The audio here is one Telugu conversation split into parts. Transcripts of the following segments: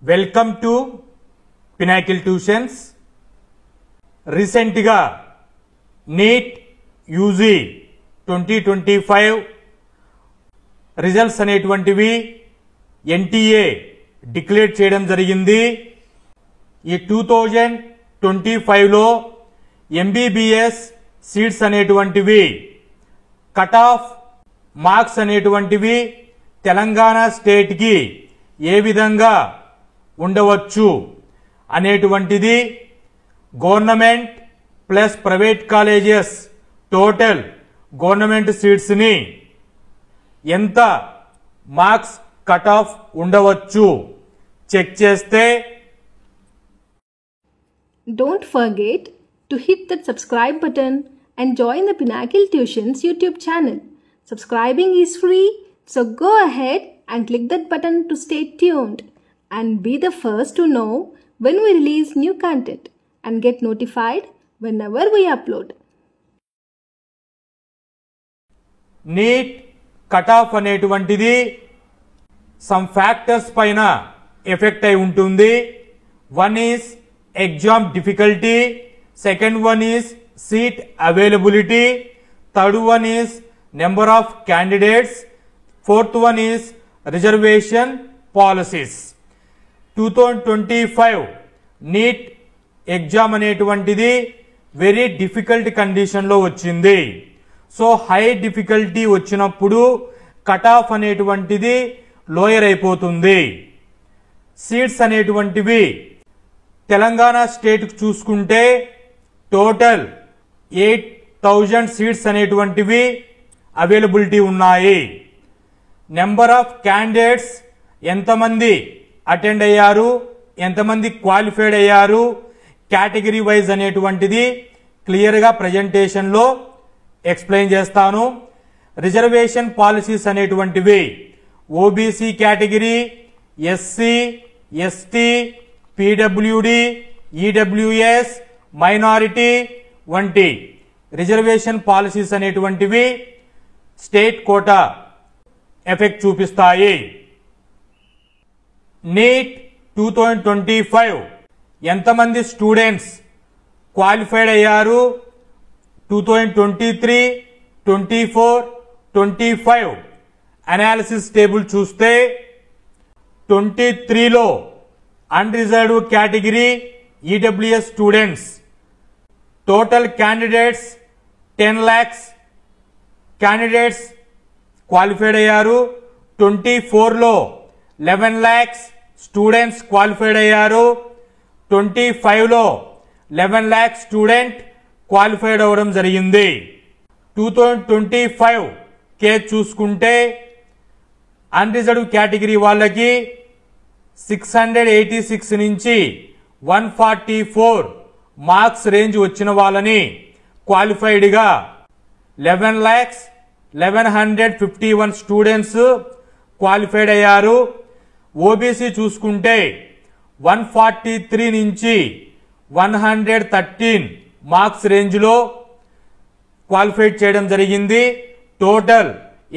Welcome to Pinnacle Tuitions. రీసెంట్గా నీట్ యూజీ 2025 రిజల్ట్స్ అనేటువంటివి ఎన్టీఏ డిక్లేర్ చేయడం జరిగింది. ఈ 2025లో ఎంబీబీఎస్ సీట్స్ అనేటువంటివి కట్ ఆఫ్ మార్క్స్ అనేటువంటివి తెలంగాణ స్టేట్కి ఏ విధంగా ఉండవచ్చు అనేటువంటిది government plus private colleges total government సీట్స్ని ఎంత మార్క్స్ కట్ ఆఫ్ ఉండవచ్చు చెక్ చేస్తే Don't forget to hit that subscribe button and join the Pinnacle Tuitions YouTube channel. Subscribing is free, so go ahead and click that button to stay tuned and be the first to know when we release new content and get notified whenever we upload. NEET cut off అనేటువంటిది సమ్ ఫ్యాక్టర్స్ పైన ఎఫెక్ట్ అయి ఉంటుంది. One is exam difficulty, second one is seat availability, third one is number of candidates, fourth one is reservation policies. 2025 NEET exam అనేటువంటిది వెరీ డిఫికల్ట్ కండిషన్లో వచ్చింది. సో హై డిఫికల్టీ వచ్చినప్పుడు కట్ ఆఫ్ అనేటువంటిది లోయర్ అయిపోతుంది. సీట్స్ అనేటువంటివి తెలంగాణ స్టేట్ చూసుకుంటే టోటల్ 8,000 సీట్స్ అనేటువంటివి అవైలబిలిటీ ఉన్నాయి. నెంబర్ ఆఫ్ క్యాండిడేట్స్ ఎంతమంది అటెండ్ అయ్యారు, ఎంతమంది క్వాలిఫైడ్ అయ్యారు, కేటగిరీ వైజ్ అనేటువంటిది క్లియర్గా ప్రజెంటేషన్లో ఎక్స్ప్లెయిన్ చేస్తాను. రిజర్వేషన్ పాలసీస్ అనేటువంటివి OBC category, SC, ST, PWD, EWS, minority వంటి రిజర్వేషన్ పాలసీస్ అనేటువంటివి స్టేట్ కోటా ఎఫెక్ట్ చూపిస్తాయి. నీట్ 2025 ఎంతమంది స్టూడెంట్స్ క్వాలిఫైడ్ అయ్యారు 2023, 24, 25 అనాలిసిస్ టేబుల్ చూస్తే 23లో unreserved category EWS students total candidates 10 lakhs candidates qualified అయ్యారు. 24లో 11 lakhs స్టూడెంట్స్ క్వాలిఫైడ్ అయ్యారు. 25లో 11 lakhs స్టూడెంట్ క్వాలిఫైడ్ అవ్వడం జరిగింది. 2025 కేసు చూసుకుంటే అన్రిజర్వ్డ్ కేటగిరీ వాళ్ళకి 686 నుంచి 144 మార్క్స్ రేంజ్ వచ్చిన వాళ్ళని క్వాలిఫైడ్గా 11,1151 స్టూడెంట్స్ క్వాలిఫైడ్ అయ్యారు. ఓబీసీ చూసుకుంటే 143 నుంచి 113 మార్క్స్ రేంజ్లో క్వాలిఫైడ్ చేయడం జరిగింది. Total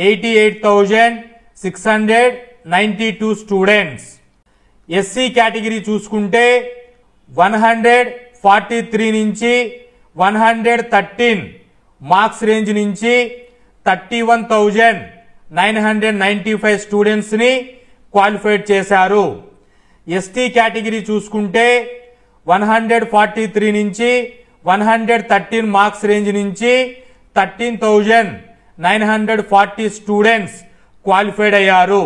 88,692 students. ఎస్సీ కేటగిరీ చూసుకుంటే 143 నుంచి 113 మార్క్స్ రేంజ్ నుంచి 31,995 స్టూడెంట్స్ ని క్వాలిఫైడ్ చేశారు. ఎస్టీ కేటగిరీ చూసుకుంటే 143 నుంచి 113 మార్క్స్ రేంజ్ నుంచి 13,940 స్టూడెంట్స్ క్వాలిఫైడ్ అయ్యారు.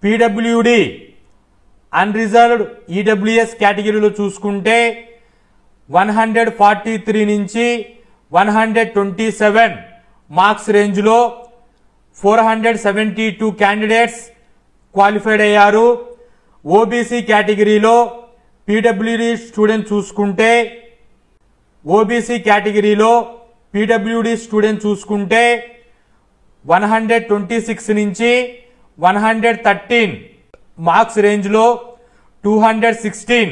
పీడబ్ల్యూడి అన్రిజర్వ్డ్ ఈడబ్ల్యూఎస్ కేటగిరీలో చూసుకుంటే 143 నుంచి 127 మార్క్స్ రేంజ్లో 472 క్యాండిడేట్స్ క్వాలిఫైడ్ అయ్యారు. ఓబీసీ కేటగిరీలో పీడబ్ల్యూడి స్టూడెంట్ చూసుకుంటే 126 నుంచి 113 మార్క్స్ రేంజ్లో 216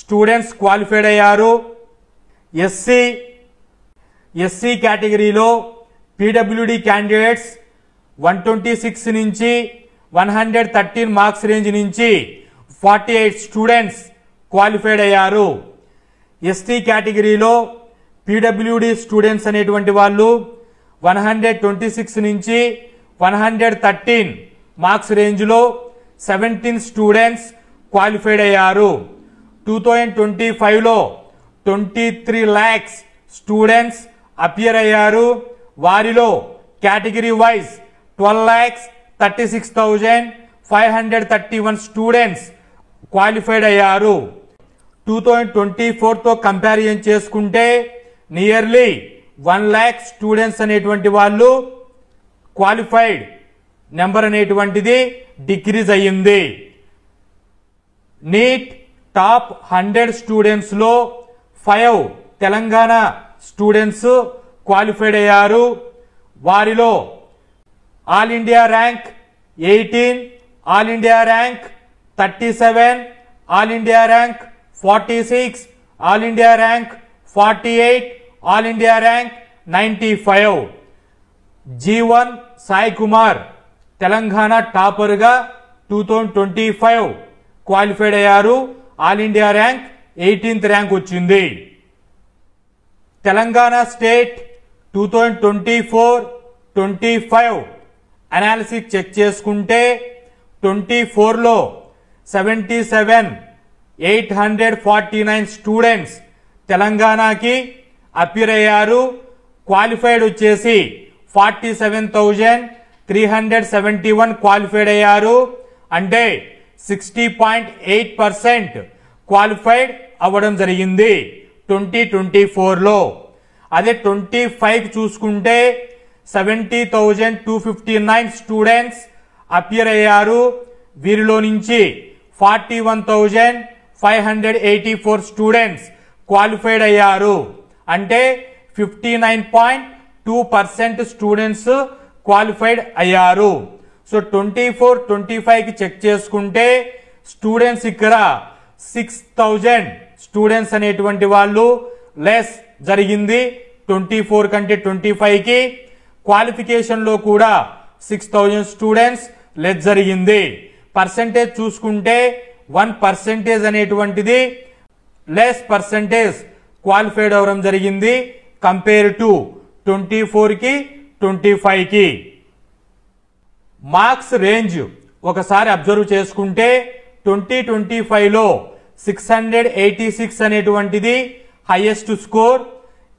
స్టూడెంట్స్ క్వాలిఫైడ్ అయ్యారు. ఎస్సీ కేటగిరీలో పీడబ్ల్యూడి క్యాండిడేట్స్ 126 నుంచి 113 మార్క్స్ రేంజ్ నుంచి 48 స్టూడెంట్స్ క్వాలిఫైడ్ అయ్యారు. ఎస్టీ కేటగిరీలో పీడబ్ల్యూడి స్టూడెంట్స్ అనేటువంటి వాళ్ళు 126 నుంచి 113 మార్క్స్ రేంజ్లో 17 స్టూడెంట్స్ క్వాలిఫైడ్ అయ్యారు. 2025లో 23 lakhs స్టూడెంట్స్ అపియర్ అయ్యారు. వారిలో కేటగిరీ వైజ్ 12,36,531 స్టూడెంట్స్ క్వాలిఫైడ్ అయ్యారు. 2024తో కంపారిజన్ చేసుకుంటే నియర్లీ 1 lakh స్టూడెంట్స్ అనేటువంటి వాళ్ళు క్వాలిఫైడ్ నెంబర్ అనేటువంటిది డిక్రీజ్ అయ్యింది. నీట్ టాప్ 100 స్టూడెంట్స్ లో 5 తెలంగాణ స్టూడెంట్స్ క్వాలిఫైడ్ అయ్యారు. వారిలో all India rank 18, all India rank 37, all India rank 46, all India rank 48, all India rank 95. G1 Sai Kumar Telangana topper గా 2025 క్వాలిఫైడ్ అయ్యారు. All India rank 18th rank వచ్చింది. తెలంగాణ స్టేట్ 2024-25 అనాలిసిస్ చెక్ చేసుకుంటే 24లో 77,849 స్టూడెంట్స్ తెలంగాణకి అపియర్ అయ్యారు. క్వాలిఫైడ్ వచ్చేసి 47,371 క్వాలిఫైడ్ అయ్యారు. అంటే 60.8% క్వాలిఫైడ్ అవ్వడం జరిగింది 2024లో. అదే 25 చూసుకుంటే 70,259 స్టూడెంట్స్ అపియర్ అయ్యారు. వీరిలో నుంచి 41,584 స్టూడెంట్స్ క్వాలిఫైడ్ అయ్యారు. అంటే 59.2% స్టూడెంట్స్ క్వాలిఫైడ్ అయ్యారు. సో 24-25 కి చెక్ చేసుకుంటే స్టూడెంట్స్ ఇక్కడ 6,000 స్టూడెంట్స్ అనేటువంటి వాళ్ళు లెస్ జరిగింది 24 కంటే 25 కి. క్వాలిఫికేషన్ లో కూడా 6,000 స్టూడెంట్స్ లెస్ జరిగింది. పర్సెంటేజ్ చూసుకుంటే 1% అనేటువంటిది లెస్ పర్సెంటేజ్ క్వాలిఫైడ్ అవ్వడం జరిగింది కంపేర్ టు 24 కి 25 కి. మార్క్స్ రేంజ్ ఒకసారి అబ్జర్వ్ చేసుకుంటే 2025లో 686 అనేటువంటిది హైయెస్ట్ స్కోర్.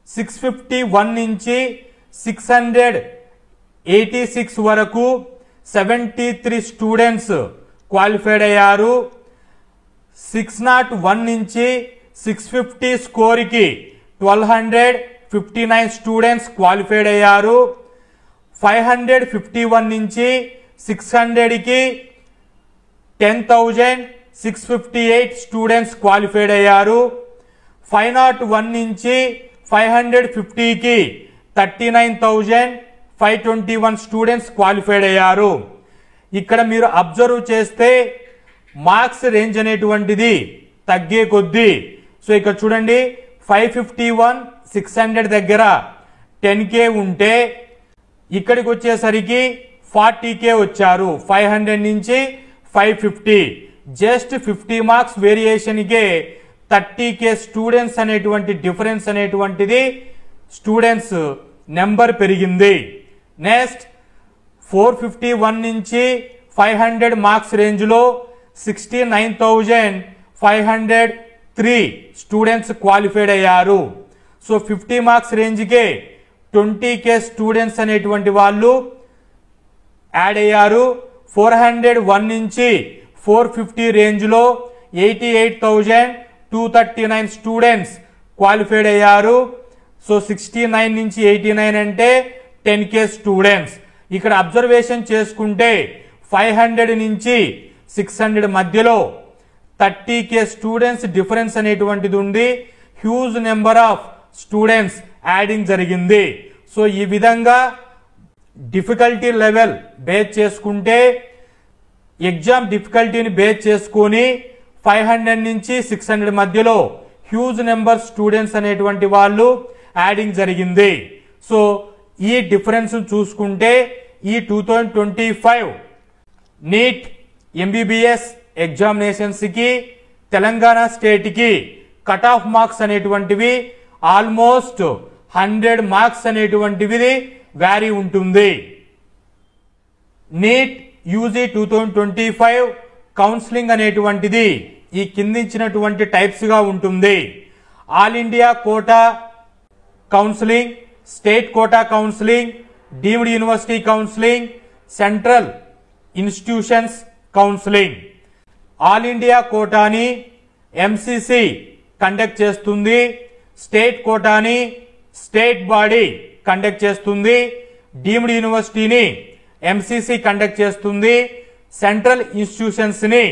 651 నుంచి 686 వరకు 73 స్టూడెంట్స్ క్వాలిఫైడ్ అయ్యారు. 601 నుంచి 650 స్కోర్ కి 1259 స్టూడెంట్స్ క్వాలిఫైడ్ అయ్యారు. 551 నుంచి 600 కి 10,658 స్టూడెంట్స్ క్వాలిఫైడ్ అయ్యారు. 501 నుంచి 550 కి 39,521 స్టూడెంట్స్ క్వాలిఫైడ్ అయ్యారు. ఇక్కడ మీరు అబ్జర్వ్ చేస్తే మార్క్స్ రేంజ్ అనేటువంటిది తగ్గే కొద్దీ, సో ఇక్కడ చూడండి 551 600 దగ్గర 10K ఉంటే ఇక్కడికి వచ్చేసరికి 40K వచ్చారు. 500 నుంచి 550 జస్ట్ 50 మార్క్స్ వేరియేషన్ కే 30K స్టూడెంట్స్ అనేటువంటి డిఫరెన్స్ అనేటువంటిది స్టూడెంట్స్ నెంబర్ పెరిగింది. నెక్స్ట్ 451 నుంచి 500 మార్క్స్ రేంజ్ లో 69,503 స్టూడెంట్స్ క్వాలిఫైడ్ అయ్యారు. సో 50 మార్క్స్ రేంజ్ కే 20K స్టూడెంట్స్ అనేటువంటి వాళ్ళు యాడ్ అయ్యారు. 401 నుంచి 450 రేంజ్ లో 88,239 స్టూడెంట్స్ క్వాలిఫైడ్ అయ్యారు. సో 69 నుంచి 89 అంటే 10K స్టూడెంట్స్. ఇక్కడ అబ్జర్వేషన్ చేసుకుంటే 500 నుంచి 600 మధ్యలో 30K స్టూడెంట్స్ డిఫరెన్స్ అనేటువంటిది ఉంది. Huge number of students adding జరిగింది. సో ఈ విధంగా డిఫికల్టీ లెవెల్ బేస్ చేసుకుంటే ఎగ్జామ్ డిఫికల్టీని బేస్ చేసుకొని 500 నుంచి 600 మధ్యలో హ్యూజ్ నెంబర్ స్టూడెంట్స్ అనేటువంటి వాళ్ళు యాడింగ్ జరిగింది. సో ఈ డిఫరెన్స్ చూసుకుంటే ఈ 2025 నీట్ ఎంబీబీఎస్ ఎగ్జామినేషన్స్ కి తెలంగాణ స్టేట్ కి కట్ ఆఫ్ మార్క్స్ అనేటువంటివి ఆల్మోస్ట్ 100 మార్క్స్ అనేటువంటివి వ్యారీ ఉంటుంది. నీట్ యూజీ 2025 కౌన్సిలింగ్ అనేటువంటిది ఈ కిందించినటువంటి టైప్స్ గా ఉంటుంది. All India quota counselling, state quota counselling, deemed university counselling, central institutions counselling. All India కోటాని ఎంసీసీ కండక్ట్ చేస్తుంది. స్టేట్ కోటాని స్టేట్ బాడీ కండక్ట్ చేస్తుంది. డీమ్డ్ యూనివర్సిటీని ఎంసీసీ కండక్ట్ చేస్తుంది. సెంట్రల్ ఇన్స్టిట్యూషన్స్ ని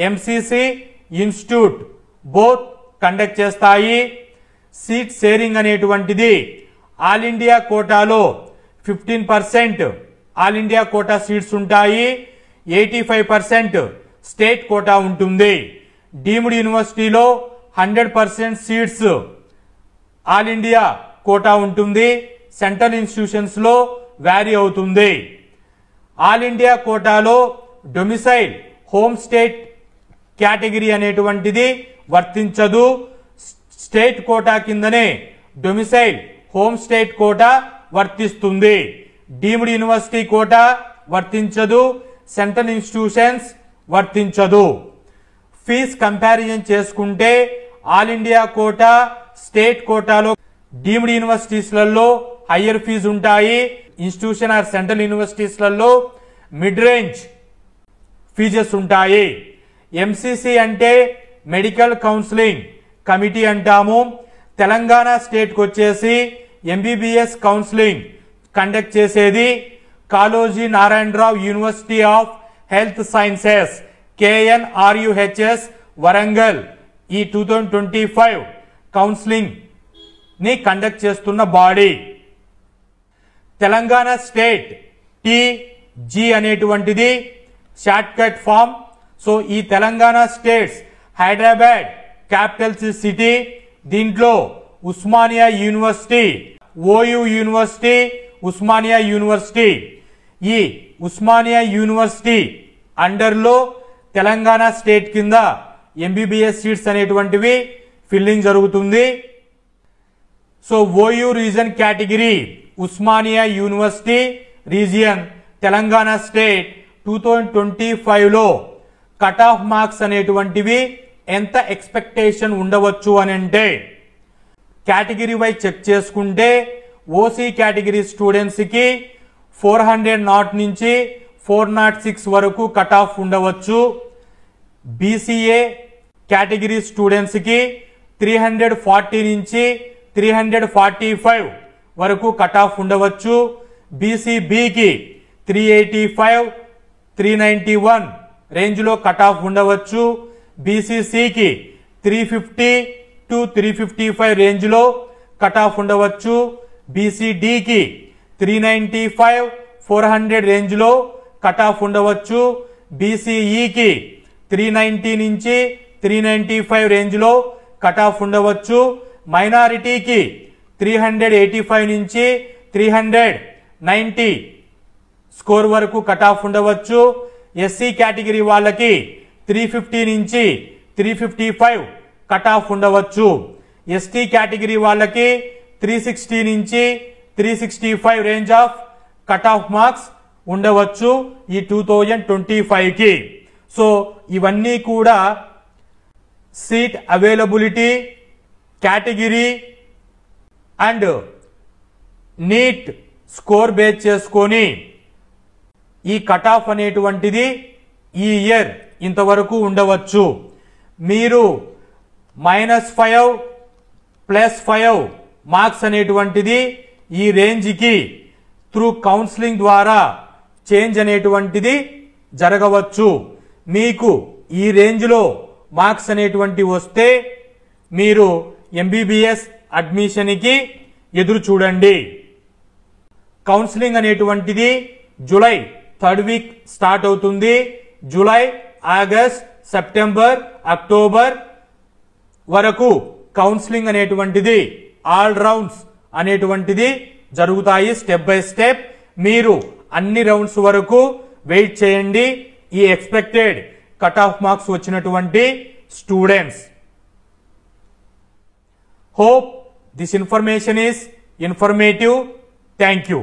ఎంసీసీ, ఇన్స్టిట్యూట్ బోత్ కండక్ట్ చేస్తాయి. సీట్ షేరింగ్ అనేటువంటిది ఆల్ ఇండియా కోటాలో 15% ఆల్ ఇండియా కోటా సీట్స్ ఉంటాయి. 85% స్టేట్ కోటా ఉంటుంది. డీమ్డ్ యూనివర్సిటీలో 100% సీట్స్ ఆల్ ఇండియా కోటా ఉంటుంది. సెంట్రల్ ఇన్స్టిట్యూషన్స్ లో వ్యారీ అవుతుంది. ఆల్ ఇండియా కోటాలో డొమిసైల్ హోమ్ స్టేట్ కేటగిరీ అనేటువంటిది వర్తించదు. స్టేట్ కోటా కిందనే డొమిసైల్ హోమ్ స్టేట్ కోటా వర్తిస్తుంది. డీమ్డ్ యూనివర్సిటీ కోటా వర్తించదు. సెంట్రల్ ఇన్స్టిట్యూషన్స్ వర్తించదు. ఫీజ్ కంపారిజన్ చేసుకుంటే ఆల్ ఇండియా కోటా, స్టేట్ కోటాలో డీమ్డ్ యూనివర్సిటీస్లలో హయ్యర్ ఫీజు ఉంటాయి. ఇన్స్టిట్యూషన్ ఆర్ సెంట్రల్ యూనివర్సిటీస్లలో మిడ్ రేంజ్ ఫీజెస్ ఉంటాయి. ఎంసీసీ అంటే మెడికల్ కౌన్సిలింగ్ కమిటీ అంటాము. తెలంగాణ స్టేట్ కు వచ్చేసి ఎంబీబీఎస్ కౌన్సిలింగ్ కండక్ట్ చేసేది Kaloji Narayana Rao university of health sciences KNRUHS Warangal ఈ 2025 కౌన్సిలింగ్ ని కండక్ట్ చేస్తున్న బాడీ. తెలంగాణ స్టేట్ TG అనేటువంటిది షార్ట్ కట్ ఫామ్. సో ఈ Telangana states Hyderabad capital city. దీంట్లో Osmania university, OU university, Osmania university. ఈ ఉస్మానియా యూనివర్సిటీ అండర్ లో తెలంగాణ స్టేట్ కింద ఎంబీబీఎస్ సీట్స్ అనేటువంటివి ఫిల్లింగ్ జరుగుతుంది. So OU reason category Osmania university region Telangana state 2025 లో కట్ ఆఫ్ మార్క్స్ అనేటువంటివి ఎంత ఎక్స్పెక్టేషన్ ఉండవచ్చు అని అంటే కేటగిరీ వైజ్ చెక్ చేసుకుంటే ఓసీ కేటగిరీ స్టూడెంట్స్ కి 400 నుంచి 406 వరకు కట్ ఆఫ్ ఉండవచ్చు. బీసీఏ కేటగిరీ స్టూడెంట్స్ కి 340 నుంచి 345 వరకు కట్ ఆఫ్ ఉండవచ్చు. బీసీబీకి 385, 391 రేంజ్ లో కట్ ఆఫ్ ఉండవచ్చు. బీసీసీకి 350 to 355 రేంజ్ లో కట్ ఆఫ్ ఉండవచ్చు. బీసీడీకి 395, 400 రేంజ్ లో కట్ ఆఫ్ ఉండవచ్చు. బీసీఈకి 390 నుంచి 395 రేంజ్ లో కట్ ఆఫ్ ఉండవచ్చు. మైనారిటీకి 385 నుంచి 390 స్కోర్ వరకు కట్ ఆఫ్ ఉండవచ్చు. ఎస్సీ కేటగిరీ వాళ్ళకి 350 నుంచి 355 కట్ ఆఫ్ ఉండవచ్చు. ఎస్టీ కేటగిరీ వాళ్ళకి 360 నుంచి 365 range of cut off marks ఉండవచ్చు ఈ 2025 కి. సో ఇవన్నీ కూడా seat availability, category and neat score base చేసుకొని ఈ కట్ ఆఫ్ అనేటువంటిది ఈ ఇయర్ ఇంతవరకు ఉండవచ్చు. మీరు -5 +5 మార్క్స్ అనేటువంటిది ఈ రేంజ్ కి త్రూ కౌన్సిలింగ్ ద్వారా చేంజ్ అనేటువంటిది జరగవచ్చు. మీకు ఈ రేంజ్ లో మార్క్స్ అనేటువంటి వస్తే మీరు ఎంబీబీఎస్ అడ్మిషన్ కి ఎదురు చూడండి. కౌన్సిలింగ్ అనేటువంటిది జూలై 3rd వీక్ స్టార్ట్ అవుతుంది. జూలై, ఆగస్ట్, సెప్టెంబర్, అక్టోబర్ వరకు కౌన్సిలింగ్ అనేటువంటిది ఆల్ రౌండ్స్ అనేటువంటిది జరుగుతాయి స్టెప్ బై స్టెప్. మీరు అన్ని రౌండ్స్ వరకు వెయిట్ చేయండి. ఈ ఎక్స్పెక్టెడ్ కట్ ఆఫ్ మార్క్స్ వచ్చినటువంటి students. Hope this information is informative. Thank you.